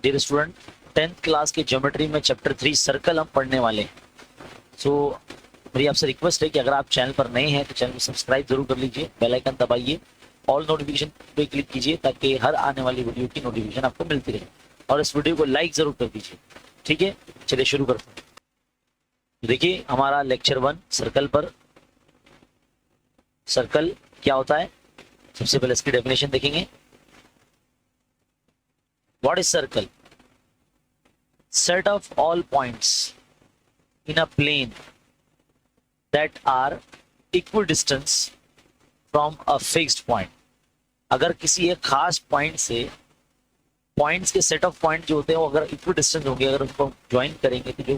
Dear student, 10th class के geometry में chapter 3 circle हम पढ़ने वाले हैं। सो मेरी आपसे रिक्वेस्ट है कि अगर आप चैनल पर नए हैं तो चैनल को सब्सक्राइब जरूर कर लीजिए, बेल आइकन दबाइए, ऑल नोटिफिकेशन पे क्लिक कीजिए ताकि हर आने वाली वीडियो की नोटिफिकेशन आपको मिलती रहे, और इस वीडियो को लाइक जरूर कर दीजिए। ठीक है, चलिए शुरू करते हैं। देखिए हमारा लेक्चर 1 सर्कल पर। सर्कल क्या होता है, सबसे पहले इसकी डेफिनेशन देखेंगे। What is circle? Set of all points in a plane that are equidistant from a fixed point। अगर किसी एक खास पॉइंट से पॉइंट्स के सेट ऑफ पॉइंट जो होते हैं वो अगर इक्विडिस्टेंट होंगे, अगर उनको ज्वाइन करेंगे तो जो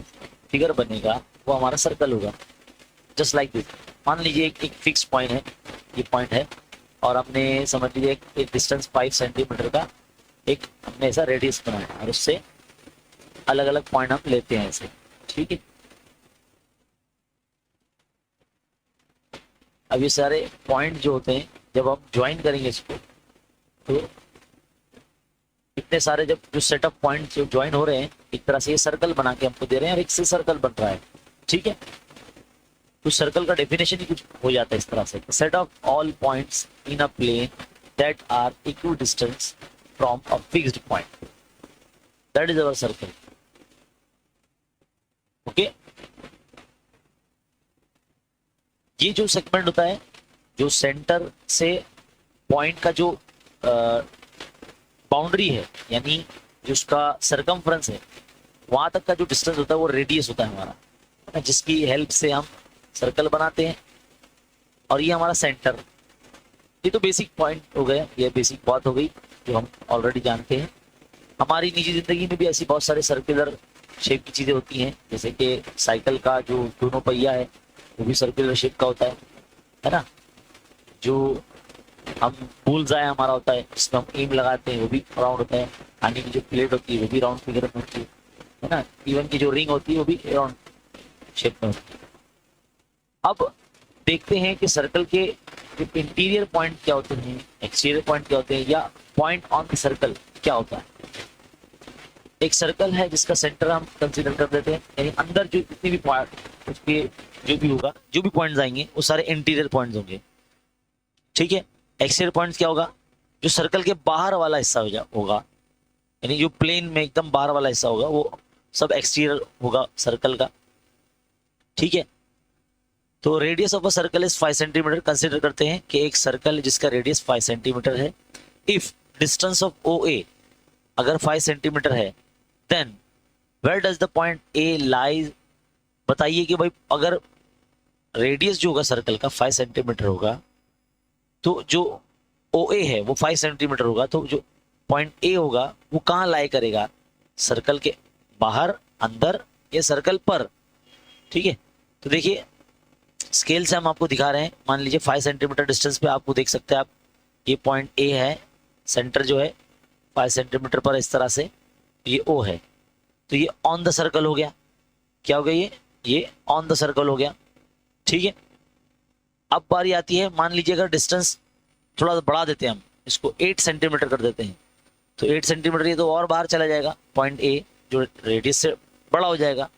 फिगर बनेगा वो हमारा सर्कल होगा। जस्ट लाइक दिस, मान लीजिए एक फिक्स पॉइंट है, ये पॉइंट है, और हमने समझ लीजिए एक डिस्टेंस 5 सेंटीमीटर का एक हमने ऐसा रेडियस बनाया और उससे अलग अलग पॉइंट हम लेते हैं ऐसे। ठीक है, अब ये सारे पॉइंट जो होते हैं जब हम ज्वाइन करेंगे इसको तो इतने सारे जब जो सेट ऑफ पॉइंट जो ज्वाइन हो रहे हैं एक तरह से ये सर्कल बना के हमको दे रहे हैं और एक से सर्कल बन रहा है। ठीक है, तो सर्कल का डेफिनेशन ही कुछ हो जाता है इस तरह से, set of all points in a plane that are equidistant from a fixed point, that is our circle. Okay, ये जो सेगमेंट होता है जो सेंटर से पॉइंट का जो बाउंड्री है, यानी जो उसका सरकमफ्रेंस है, वहां तक का जो डिस्टेंस होता है वो रेडियस होता है हमारा, जिसकी हेल्प से हम सर्कल बनाते हैं। और ये हमारा सेंटर, ये तो बेसिक पॉइंट हो गया, ये बेसिक बात हो गई जो हम ऑलरेडी जानते हैं। हमारी निजी जिंदगी में भी ऐसी बहुत सारे सर्कुलर शेप की चीजें होती हैं, जैसे कि साइकिल का जो दोनों पहिया है वो भी सर्कुलर शेप का होता है ना। जो हम बुल्सआई हमारा होता है जिसमें हम एम लगाते हैं वो भी राउंड होता है। पानी की जो प्लेट होती है वो भी राउंड फिगर में होती है ना। इवन की जो रिंग होती है वो भी राउंड शेप में होती है। अब देखते हैं कि सर्कल के इंटीरियर पॉइंट क्या होते हैं, एक्सटीरियर पॉइंट क्या होते हैं, या पॉइंट ऑन द सर्कल क्या होता है। एक सर्कल है जिसका सेंटर हम कंसीडर कर देते हैं, यानी अंदर जो जितनी भी पॉइंट उसके जो भी होगा, जो भी पॉइंट्स आएंगे वो सारे इंटीरियर पॉइंट्स होंगे। ठीक है, एक्सटीरियर पॉइंट्स क्या होगा, जो सर्कल के बाहर वाला हिस्सा होगा, यानी जो प्लेन में एकदम बाहर वाला हिस्सा होगा वो सब एक्सटीरियर होगा सर्कल का। ठीक है, तो radius of a circle is 5 centimetre. Consider करते हैं कि एक सर्कल जिसका रेडियस 5 सेंटीमीटर है, if distance of O A अगर 5 सेंटीमीटर है, then where does the point A lies. बताइए कि भाई अगर रेडियस जो होगा सर्कल का 5 सेंटीमीटर होगा तो जो ओ ए है वो 5 सेंटीमीटर होगा, तो जो पॉइंट ए होगा वो कहाँ लाई करेगा, सर्कल के बाहर, अंदर या सर्कल पर। ठीक है, तो देखिए स्केल से हम आपको दिखा रहे हैं। मान लीजिए 5 सेंटीमीटर डिस्टेंस पे आपको देख सकते हैं आप, ये पॉइंट ए है, सेंटर जो है 5 सेंटीमीटर पर इस तरह से, ये ओ है, तो ये ऑन द सर्कल हो गया। क्या हो गया, ये ऑन द सर्कल हो गया। ठीक है, अब बारी आती है, मान लीजिए अगर डिस्टेंस थोड़ा बढ़ा देते हैं, हम इसको 8 सेंटीमीटर कर देते हैं, तो 8 सेंटीमीटर ये तो और बाहर चला जाएगा, पॉइंट ए जो रेडियस से बड़ा हो जाएगा,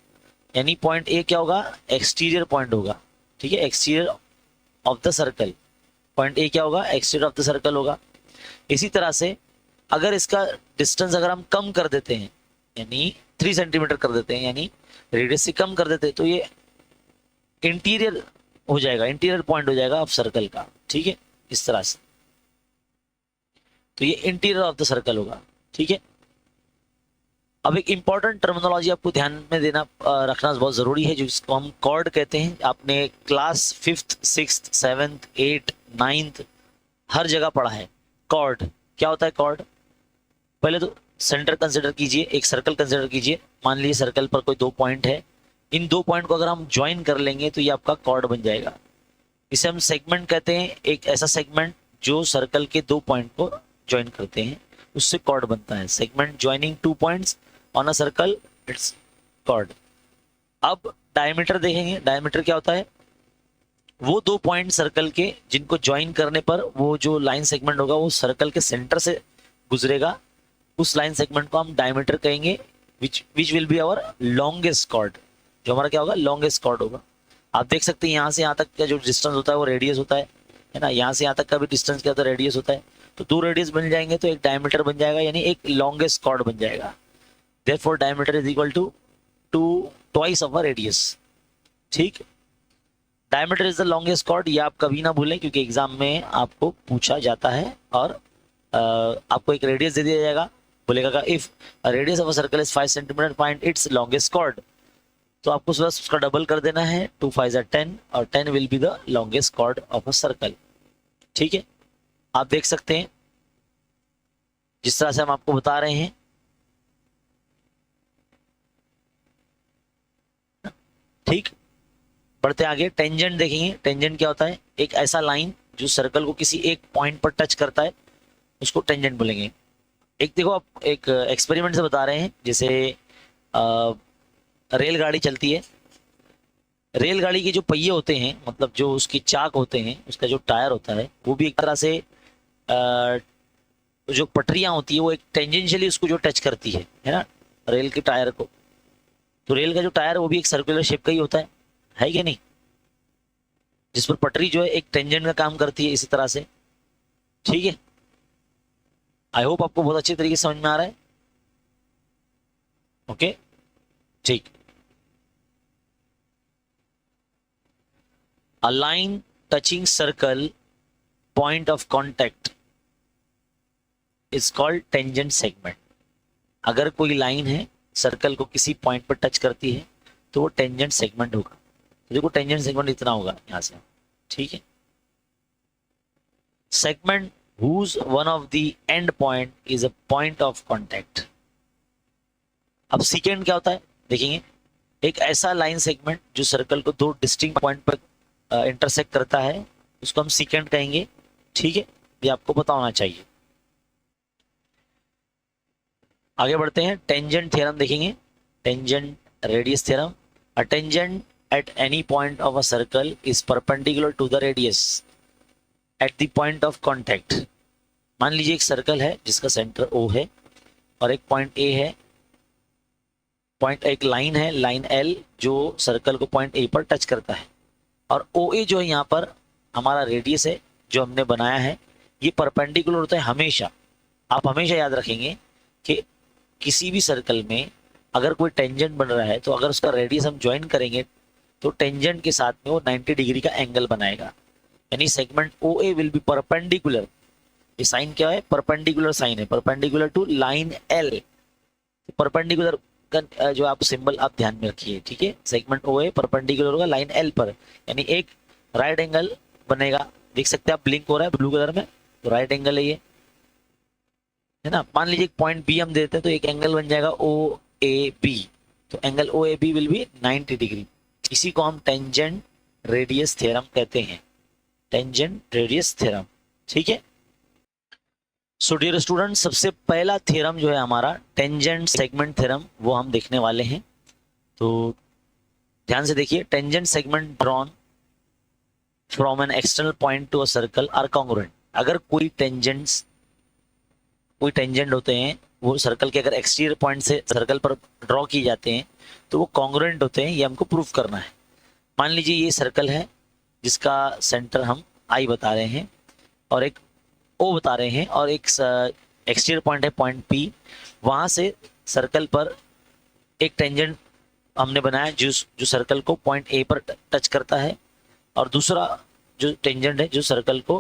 यानी पॉइंट ए क्या होगा, एक्सटीरियर पॉइंट होगा। ठीक है, exterior of the circle, point A क्या होगा, एक्सटीरियर ऑफ द सर्कल होगा। इसी तरह से अगर इसका डिस्टेंस अगर हम कम कर देते हैं, यानी 3 सेंटीमीटर कर देते हैं, यानी रेडियस से कम कर देते हैं, तो ये इंटीरियर हो जाएगा, इंटीरियर पॉइंट हो जाएगा ऑफ सर्कल का। ठीक है, इस तरह से, तो ये इंटीरियर ऑफ द सर्कल होगा। ठीक है, अब एक इंपॉर्टेंट टर्मिनोलॉजी आपको ध्यान में देना रखना बहुत जरूरी है, जिसको हम कॉर्ड कहते हैं। आपने class 5th 6th 7th 8th 9th हर जगह पढ़ा है। कॉर्ड क्या होता है, कॉर्ड पहले तो सेंटर कंसिडर कीजिए, एक सर्कल कंसिडर कीजिए। मान लीजिए सर्कल पर कोई 2 पॉइंट है, इन 2 पॉइंट को अगर हम ज्वाइन कर लेंगे तो ये आपका कॉर्ड बन जाएगा। इसे हम सेगमेंट कहते हैं, एक ऐसा सेगमेंट जो सर्कल के 2 पॉइंट को ज्वाइन करते हैं उससे कॉर्ड बनता है। Segment joining 2 points on a circle, its chord. अब डायमीटर देखेंगे, डायमीटर क्या होता है, वो 2 पॉइंट सर्कल के जिनको ज्वाइन करने पर वो जो लाइन सेगमेंट होगा वो सर्कल के सेंटर से गुजरेगा, उस लाइन सेगमेंट को हम डायमीटर कहेंगे, which will be our longest chord, जो हमारा क्या होगा, लॉन्गेस्ट कॉर्ड होगा। आप देख सकते हैं यहाँ से यहाँ तक का जो डिस्टेंस होता है वो रेडियस होता है ना, यहाँ से यहाँ तक का भी डिस्टेंस क्या होता है, रेडियस होता है। तो 2 रेडियस बन जाएंगे तो एक डायमीटर बन जाएगा, यानी एक लॉन्गेस्ट कॉर्ड बन जाएगा। Therefore diameter is equal to 2 twice of a radius. ठीक, diameter is the longest chord, ये आप कभी ना भूलें क्योंकि एग्जाम में आपको पूछा जाता है। और आपको एक रेडियस दे दिया जाएगा, बोलेगा if radius of a circle is 5 centimetre find its longest chord, तो आपको बस उसका डबल कर देना है, 2 5 10 और 10 will be the longest cord of a circle. ठीक है, आप देख सकते हैं जिस तरह से हम आपको बता रहे हैं। ठीक, बढ़ते आगे, टेंजेंट देखेंगे। टेंजेंट क्या होता है, एक ऐसा लाइन जो सर्कल को किसी एक पॉइंट पर टच करता है, उसको टेंजेंट बोलेंगे। एक देखो, आप एक एक्सपेरिमेंट से बता रहे हैं, जैसे रेलगाड़ी चलती है, रेलगाड़ी के जो पहिए होते हैं, मतलब जो उसकी चाक होते हैं, उसका जो टायर होता है, वो भी एक तरह से जो पटरियां होती है वो एक टेंजेंशियली उसको जो टच करती है ना, रेल के टायर को। तो रेल का जो टायर वो भी एक सर्कुलर शेप का ही होता है कि नहीं, जिस पर पटरी जो है एक टेंजेंट का काम करती है, इसी तरह से। ठीक है, आई होप आपको बहुत अच्छे तरीके से समझ में आ रहा है। ओके, ठीक। A line touching circle point of contact is called tangent segment। अगर कोई लाइन है सर्कल को किसी पॉइंट पर टच करती है तो वो टेंजेंट सेगमेंट होगा। तो देखो टेंजेंट सेगमेंट इतना होगा यहां से। ठीक है, segment whose one of the end point is a point of contact। अब सेकेंड क्या होता है देखेंगे, एक ऐसा लाइन सेगमेंट जो सर्कल को 2 डिस्टिंक्ट पॉइंट पर इंटरसेक्ट करता है, उसको हम सेकेंड कहेंगे। ठीक है, ये आपको पता होना चाहिए। आगे बढ़ते हैं, टेंजेंट थ्योरम देखेंगे। Tangent radius theorem, a tangent at any point of a circle is perpendicular to the radius at the point of contact. मान लीजिए एक सर्कल है जिसका सेंटर O है और एक पॉइंट A है, पॉइंट एक लाइन है, लाइन L, जो सर्कल को पॉइंट A पर टच करता है, और OA जो है यहाँ पर हमारा रेडियस है जो हमने बनाया है, ये परपेंडिकुलर होता है हमेशा। आप हमेशा याद रखेंगे कि किसी भी सर्कल में अगर कोई टेंजेंट बन रहा है तो अगर उसका रेडियस हम ज्वाइन करेंगे तो टेंजेंट के साथ में वो 90 डिग्री का एंगल बनाएगा, यानी segment OA will be perpendicular. ये साइन क्या है, परपेंडिकुलर साइन है, perpendicular to line L। Perpendicular का जो आप सिंबल आप ध्यान में रखिए। ठीक है, सेगमेंट OA परपेंडिकुलर होगा लाइन L पर, यानी एक राइट एंगल बनेगा। देख सकते हैं आप, ब्लिंक हो रहा है ब्लू कलर में, तो राइट एंगल है ये, है ना। मान लीजिए एक पॉइंट B हम देते हैं तो एक एंगल बन जाएगा OAB, तो angle OAB will be 90 degree. इसी को हम टेंजेंट रेडियस थ्योरम कहते हैं, टेंजेंट रेडियस थ्योरम। ठीक है, सो डियर स्टूडेंट, सबसे पहला थ्योरम जो है हमारा टेंजेंट सेगमेंट थ्योरम, वो हम देखने वाले हैं। तो ध्यान से देखिए, tangent segment drawn from an external point to a circle are congruent. अगर कोई टेंजेंट होते हैं वो सर्कल के अगर एक्सटीरियर पॉइंट से सर्कल पर ड्रॉ किए जाते हैं तो वो कॉन्ग्रुएंट होते हैं, ये हमको प्रूफ करना है। मान लीजिए ये सर्कल है जिसका सेंटर हम I बता रहे हैं और एक O बता रहे हैं और एक एक्सटीरियर पॉइंट है पॉइंट P। वहां से सर्कल पर एक टेंजेंट हमने बनाया जो सर्कल को पॉइंट A पर टच करता है, और दूसरा जो टेंजेंट है जो सर्कल को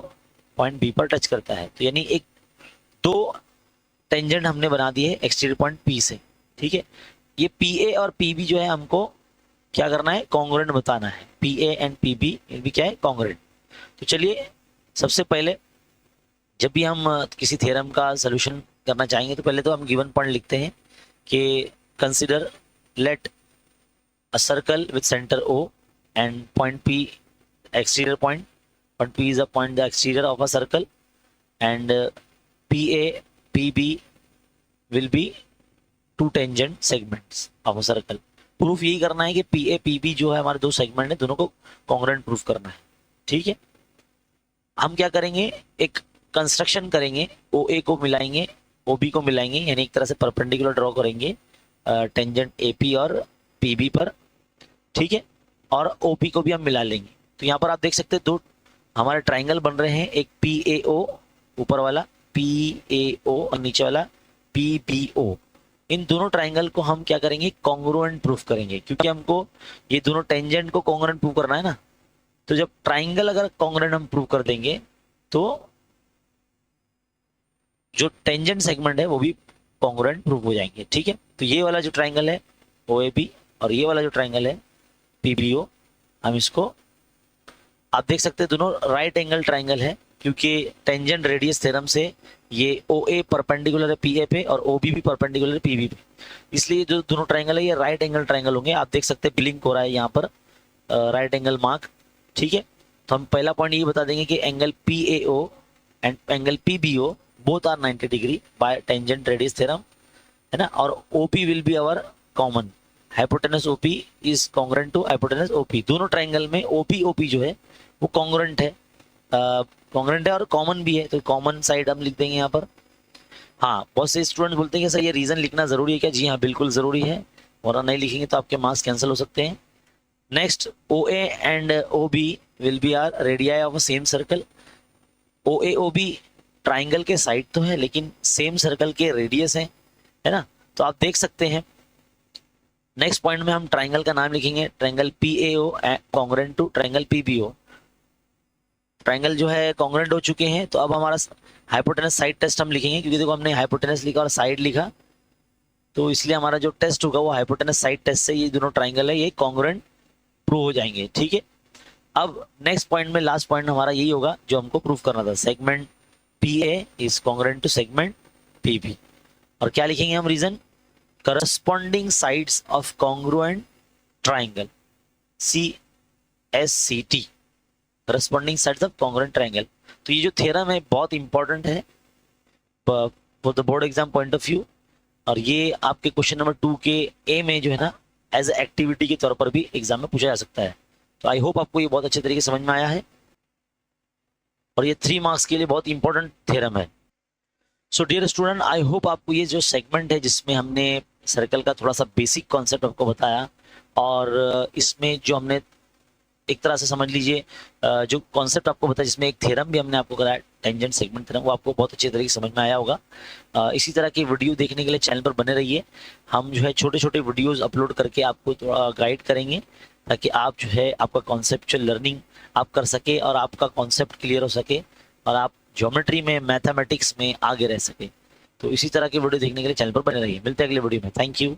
पॉइंट B पर टच करता है। तो यानी एक 2 टेंजेंट हमने बना दिए एक्सटीरियर पॉइंट P से। ठीक है, ये PA और PB जो है हमको क्या करना है, कॉन्ग्रुएंट बताना है। PA एंड PB भी क्या है, कॉन्ग्रुएंट। तो चलिए, सबसे पहले जब भी हम किसी थ्योरम का सॉल्यूशन करना चाहेंगे तो पहले तो हम गिवन पॉइंट लिखते हैं कि consider let a circle with centre O and point P exterior point P is a point the exterior of a circle, and PA PB will be 2 tangent segments of a circle। Proof यही करना है कि PA PB जो है हमारे 2 segment है, दोनों को कॉन्ग्रुएंट प्रूफ करना है। ठीक है, हम क्या करेंगे, एक कंस्ट्रक्शन करेंगे, OA को मिलाएंगे ओबी को मिलाएंगे, यानी एक तरह से परपेंडिकुलर ड्रॉ करेंगे टेंजेंट एपी और पीबी पर, ठीक है, और ओपी को भी हम मिला लेंगे। तो यहाँ पर आप देख सकते हैं दो हमारे ट्राइंगल बन रहे हैं, एक पी ए ओ ऊपर वाला, पी ए ओ और नीचे वाला पी बी ओ। इन दोनों ट्राइंगल को हम क्या करेंगे, कॉन्ग्रुएंट प्रूफ करेंगे, क्योंकि हमको ये दोनों टेंजेंट को कॉन्ग्रुएंट प्रूफ करना है ना। तो जब ट्राइंगल अगर कॉन्ग्रुएंट हम प्रूफ कर देंगे तो जो टेंजेंट सेगमेंट है वो भी कॉन्ग्रुएंट प्रूफ हो जाएंगे, ठीक है। तो ये वाला जो ट्राइंगल है ओ ए बी और ये वाला जो ट्राइंगल है पी बी ओ, हम इसको आप देख सकते हैं दोनों राइट एंगल ट्राइंगल है, क्योंकि टेंजेंट रेडियस थ्योरम से ये ओ ए परपेंडिकुलर है पी ए पे और ओ बी भी परपेंडिकुलर है पी बी पे, इसलिए जो दोनों ट्राइंगल है ये राइट एंगल ट्राइंगल होंगे। आप देख सकते हैं ब्लिंक हो रहा है यहाँ पर राइट एंगल मार्क, ठीक है। तो हम पहला पॉइंट ये बता देंगे कि angle P A O and angle P B O both are 90 degree by tangent radius theorem, है ना। और OP will be our common, hypotenuse OP is congruent to hypotenuse OP. दोनों ट्राइंगल में ओपी ओपी जो है वो congruent है, congruent है और कॉमन भी है, तो कॉमन साइड हम लिख देंगे यहाँ पर। हाँ, बहुत से स्टूडेंट बोलते हैं कि सर ये रीजन लिखना जरूरी है क्या? जी हाँ, बिल्कुल जरूरी है, वरना नहीं लिखेंगे तो आपके मार्क्स कैंसिल हो सकते हैं। Next, O A and O B will be are radii of a same circle. O A O B triangle के साइड तो है लेकिन सेम सर्कल के रेडियस है ना। तो आप देख सकते हैं नेक्स्ट पॉइंट में हम ट्राइंगल का नाम लिखेंगे, triangle P A O congruent to triangle P B O. Triangle जो है कॉन्ग्रुएंट हो चुके हैं, तो अब हमारा हाइपोटेनस साइड टेस्ट हम लिखेंगे, क्योंकि देखो हमने हाइपोटेनस लिखा और साइड लिखा, तो इसलिए हमारा जो टेस्ट होगा वो हाइपोटेनस साइड टेस्ट से ये दोनों ट्राइंगल है ये कॉन्ग्रुएंट प्रूव हो जाएंगे, ठीक है। अब नेक्स्ट पॉइंट में लास्ट पॉइंट हमारा यही होगा जो हमको प्रूव करना था, segment P A is congruent to segment P B. और क्या लिखेंगे हम reason, corresponding sides of congruent triangle CSCT, corresponding sides of congruent triangle. तो ये जो थ्योरम है बहुत इंपॉर्टेंट है for the board exam point of view, और ये आपके क्वेश्चन नंबर 2 के ए में जो है ना एज एक्टिविटी के तौर पर भी एग्जाम में पूछा जा सकता है। तो आई होप आपको ये बहुत अच्छे तरीके से समझ में आया है, और ये 3 मार्क्स के लिए बहुत इंपॉर्टेंट थ्योरम है। So dear student, I hope आपको ये जो सेगमेंट है जिसमें हमने सर्कल का थोड़ा सा बेसिक कॉन्सेप्ट आपको बताया, और इसमें जो हमने एक तरह से समझ लीजिए जो कॉन्सेप्ट आपको बताया जिसमें एक थ्योरम भी हमने आपको कराया टेंजेंट सेगमेंट थ्योरम, वो आपको बहुत अच्छे तरीके से समझ में आया होगा। इसी तरह की वीडियो देखने के लिए चैनल पर बने रहिए। हम जो है छोटे छोटे वीडियोस अपलोड करके आपको थोड़ा गाइड करेंगे, ताकि आप जो है आपका कॉन्सेप्चुअल लर्निंग आप कर सके और आपका कॉन्सेप्ट क्लियर हो सके और आप ज्योमेट्री में मैथमेटिक्स में आगे रह सके। तो इसी तरह की वीडियो देखने के लिए चैनल पर बने रहिए। मिलते हैं अगले वीडियो में। Thank you.